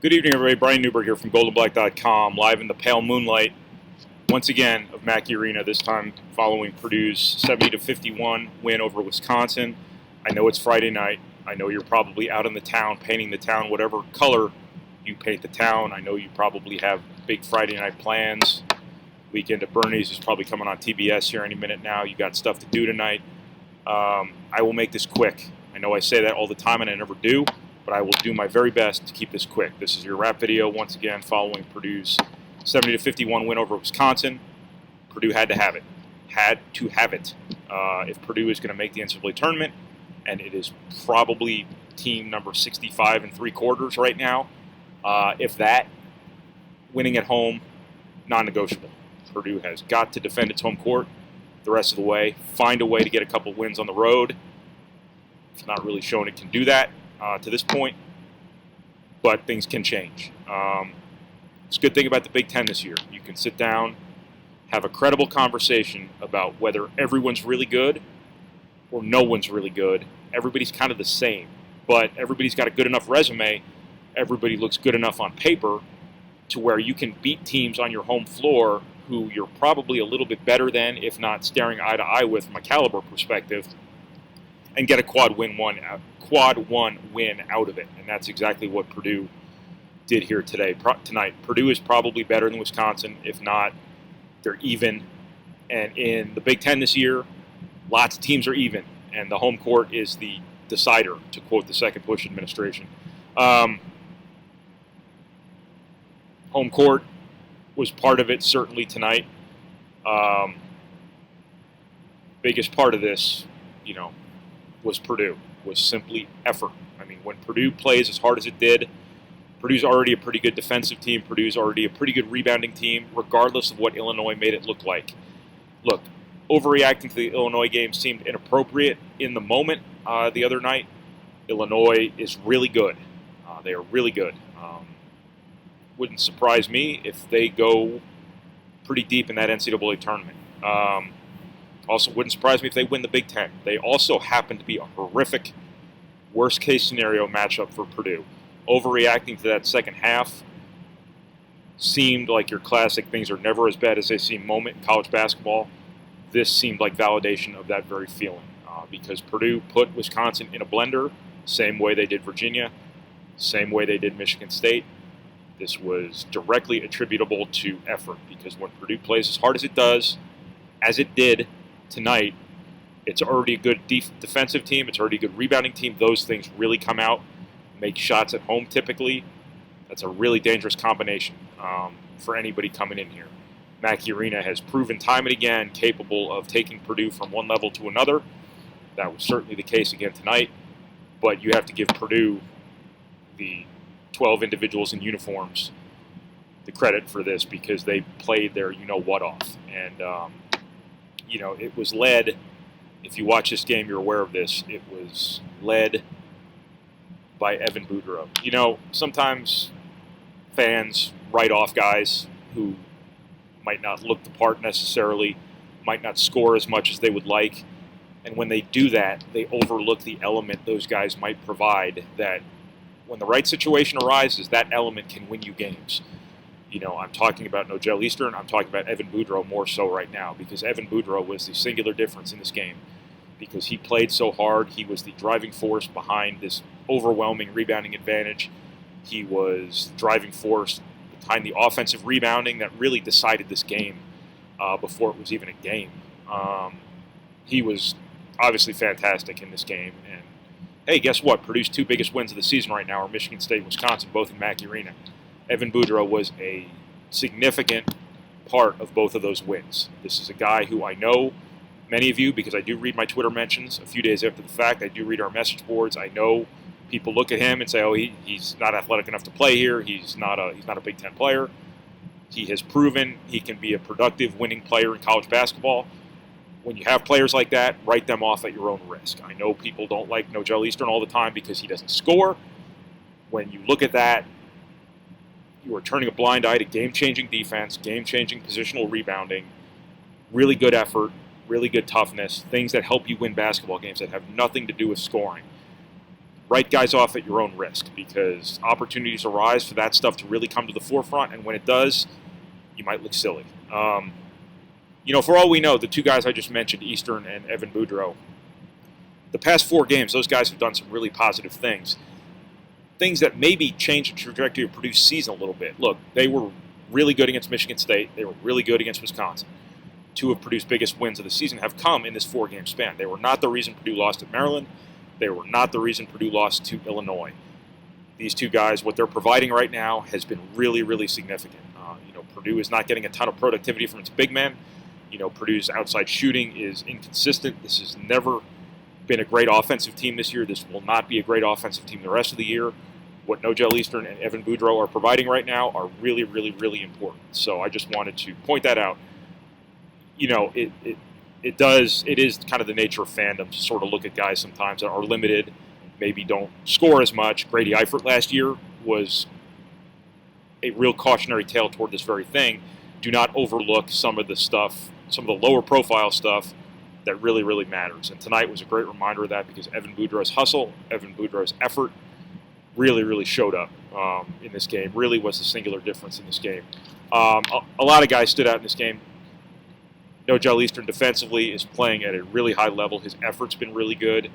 Good evening, everybody. Brian Neubert here from goldenblack.com, live in the pale moonlight, once again, of Mackey Arena, this time following Purdue's 70-51 win over Wisconsin. I know it's Friday night. I know you're probably out in the town, painting the town whatever color you paint the town. I know you probably have big Friday night plans. Weekend at Bernie's is probably coming on TBS here any minute now. You got stuff to do tonight. I will make this quick. I know I say that all the time and I never do, but I will do my very best to keep this quick. This is your wrap video once again following Purdue's 70-51 win over Wisconsin. Purdue had to have it. Had to have it. If Purdue is going to make the NCAA tournament, and it is probably team number 65 3/4 right now, if that, winning at home, non-negotiable. Purdue has got to defend its home court the rest of the way, find a way to get a couple wins on the road. It's not really shown it can do that to this point, but things can change. It's a good thing about the Big Ten this year. You can sit down, have a credible conversation about whether everyone's really good or no one's really good. Everybody's kind of the same, but everybody's got a good enough resume. Everybody looks good enough on paper to where you can beat teams on your home floor who you're probably a little bit better than, if not staring eye to eye with from a caliber perspective, and get a quad one win out of it. And that's exactly what Purdue did here tonight. Purdue is probably better than Wisconsin. If not, they're even. And in the Big Ten this year, lots of teams are even, and the home court is the decider, to quote the second Bush administration. Home court was part of it, certainly tonight. Biggest part of this, was Purdue, was simply effort. I mean, when Purdue plays as hard as it did, Purdue's already a pretty good defensive team. Purdue's already a pretty good rebounding team, regardless of what Illinois made it look like. Look, overreacting to the Illinois game seemed inappropriate in the moment the other night. Illinois is really good. They are really good. Wouldn't surprise me if they go pretty deep in that NCAA tournament. Also, wouldn't surprise me if they win the Big Ten. They also happen to be a horrific, worst-case scenario matchup for Purdue. Overreacting to that second half seemed like your classic things are never as bad as they seem moment in college basketball. This seemed like validation of that very feeling because Purdue put Wisconsin in a blender, same way they did Virginia, same way they did Michigan State. This was directly attributable to effort because when Purdue plays as hard as it does, as it did tonight, it's already a good defensive team. It's already a good rebounding team. Those things really come out, make shots at home typically. That's a really dangerous combination for anybody coming in here. Mackey Arena has proven time and again capable of taking Purdue from one level to another. That was certainly the case again tonight, but you have to give Purdue, the 12 individuals in uniforms, the credit for this because they played their you-know-what off. And, it was led, if you watch this game, you're aware of this, it was led by Evan Boudreau. Sometimes fans write off guys who might not look the part necessarily, might not score as much as they would like, and when they do that, they overlook the element those guys might provide that when the right situation arises, that element can win you games. I'm talking about Nogel Eastern. I'm talking about Evan Boudreau more so right now because Evan Boudreau was the singular difference in this game because he played so hard. He was the driving force behind this overwhelming rebounding advantage. He was driving force behind the offensive rebounding that really decided this game before it was even a game. He was obviously fantastic in this game. And hey, guess what? Purdue's two biggest wins of the season right now are Michigan State and Wisconsin, both in Mackey Arena. Evan Boudreau was a significant part of both of those wins. This is a guy who I know many of you, because I do read my Twitter mentions a few days after the fact. I do read our message boards. I know people look at him and say, oh, he's not athletic enough to play here. He's not a Big Ten player. He has proven he can be a productive, winning player in college basketball. When you have players like that, write them off at your own risk. I know people don't like Nogel Eastern all the time because he doesn't score. When you look at that, you are turning a blind eye to game-changing defense, game-changing positional rebounding, really good effort, really good toughness, things that help you win basketball games that have nothing to do with scoring. write guys off at your own risk, because opportunities arise for that stuff to really come to the forefront, and when it does, you might look silly. For all we know, the two guys I just mentioned, Eastern and Evan Boudreau, the past 4 games, those guys have done some really positive things that maybe change the trajectory of Purdue's season a little bit. Look, they were really good against Michigan State. They were really good against Wisconsin. 2 of Purdue's biggest wins of the season have come in this 4-game span. They were not the reason Purdue lost at Maryland. They were not the reason Purdue lost to Illinois. These 2 guys, what they're providing right now has been really, really significant. Purdue is not getting a ton of productivity from its big men. Purdue's outside shooting is inconsistent. This has never been a great offensive team this year. This will not be a great offensive team the rest of the year. What Nojel Eastern and Evan Boudreau are providing right now are really, really, really important. So I just wanted to point that out. It is kind of the nature of fandom to sort of look at guys sometimes that are limited, maybe don't score as much. Grady Eifert last year was a real cautionary tale toward this very thing. Do not overlook some of the lower profile stuff that really, really matters. And tonight was a great reminder of that, because Evan Boudreau's hustle, Evan Boudreau's effort really, really showed up in this game, really was the singular difference in this game. A lot of guys stood out in this game. Nojel Eastern defensively is playing at a really high level. His effort's been really good.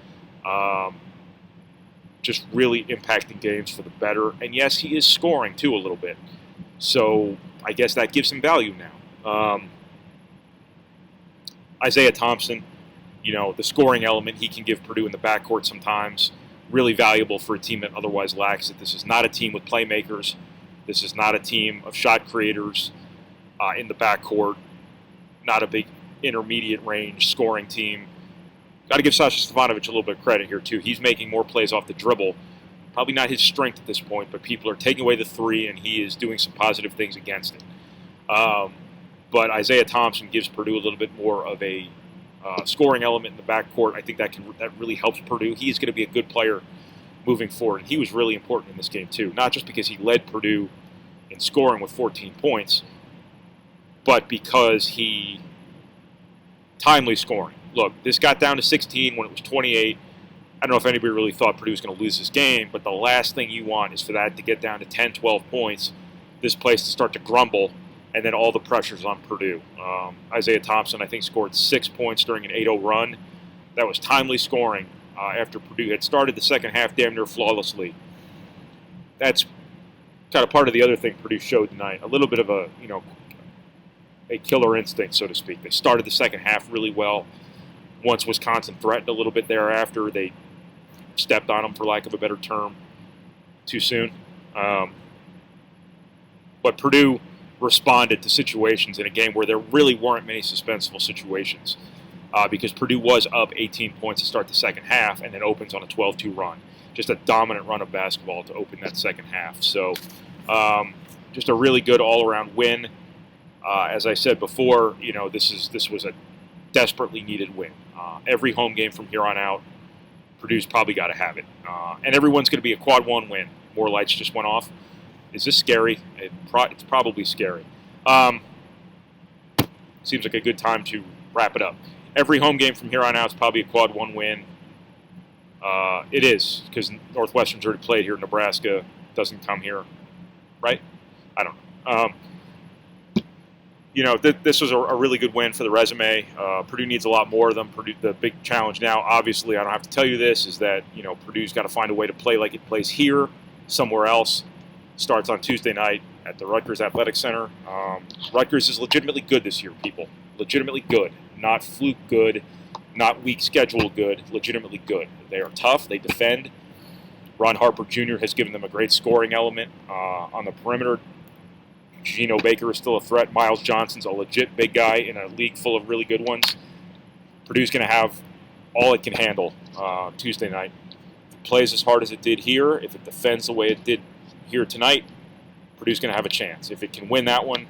Just really impacting games for the better. And yes, he is scoring too a little bit. So I guess that gives him value now. Isaiah Thompson, the scoring element he can give Purdue in the backcourt sometimes, really valuable for a team that otherwise lacks it. This is not a team with playmakers. This is not a team of shot creators in the backcourt. Not a big intermediate range scoring team. Got to give Sasha Stefanovic a little bit of credit here, too. He's making more plays off the dribble. Probably not his strength at this point, but people are taking away the 3, and he is doing some positive things against it. But Isaiah Thompson gives Purdue a little bit more of a scoring element in the backcourt. I think that really helps Purdue. He's going to be a good player moving forward. And he was really important in this game, too. Not just because he led Purdue in scoring with 14 points, but because he timely scoring. Look, this got down to 16 when it was 28. I don't know if anybody really thought Purdue was going to lose this game, but the last thing you want is for that to get down to 10, 12 points, this place to start to grumble, and then all the pressure's on Purdue. Isaiah Thompson, I think, scored 6 points during an 8-0 run. That was timely scoring after Purdue had started the second half damn near flawlessly. That's kind of part of the other thing Purdue showed tonight, a little bit of a killer instinct, so to speak. They started the second half really well. Once Wisconsin threatened a little bit thereafter, they stepped on them, for lack of a better term, too soon. But Purdue responded to situations in a game where there really weren't many suspenseful situations, because Purdue was up 18 points to start the second half and then opens on a 12-2 run. Just a dominant run of basketball to open that second half. So just a really good all-around win. As I said before, this was a desperately needed win. Every home game from here on out, Purdue's probably got to have it. And everyone's going to be a quad 1 win. More lights just went off. Is this scary? It's probably scary. Seems like a good time to wrap it up. Every home game from here on out is probably a quad 1 win. It is, because Northwestern's already played here. Nebraska doesn't come here, right? I don't know. This was a really good win for the resume. Purdue needs a lot more of them. The big challenge now, obviously, I don't have to tell you this, is that Purdue's got to find a way to play like it plays here, somewhere else. Starts on Tuesday night at the Rutgers Athletic Center. Rutgers is legitimately good this year, people. Legitimately good. Not fluke good, not weak schedule good, legitimately good. They are tough. They defend. Ron Harper Jr. has given them a great scoring element on the perimeter. Gino Baker is still a threat. Miles Johnson's a legit big guy in a league full of really good ones. Purdue's going to have all it can handle Tuesday night. If it plays as hard as it did here, if it defends the way it did here tonight, Purdue's going to have a chance. If it can win that one,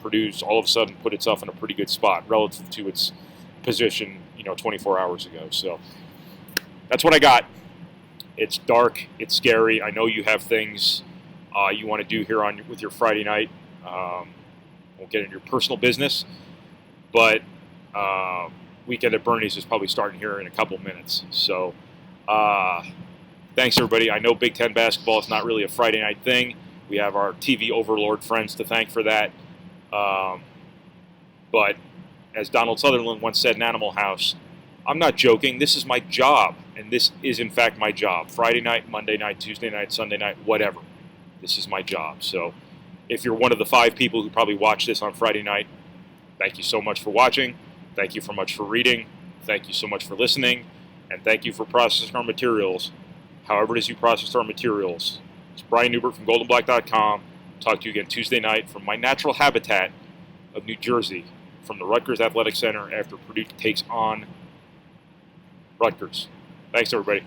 Purdue's all of a sudden put itself in a pretty good spot relative to its position, 24 hours ago. So that's what I got. It's dark. It's scary. I know you have things you want to do here with your Friday night. Won't get into your personal business, but weekend at Bernie's is probably starting here in a couple minutes. So Thanks, everybody. I know Big Ten basketball is not really a Friday night thing. We have our TV overlord friends to thank for that. But as Donald Sutherland once said in Animal House, I'm not joking. This is my job, and this is, in fact, my job. Friday night, Monday night, Tuesday night, Sunday night, whatever. This is my job. So if you're one of the 5 people who probably watch this on Friday night, thank you so much for watching. Thank you so much for reading. Thank you so much for listening. And thank you for processing our materials, however it is you process our materials. It's Brian Neubert from goldenblack.com. Talk to you again Tuesday night from my natural habitat of New Jersey, from the Rutgers Athletic Center after Purdue takes on Rutgers. Thanks, everybody.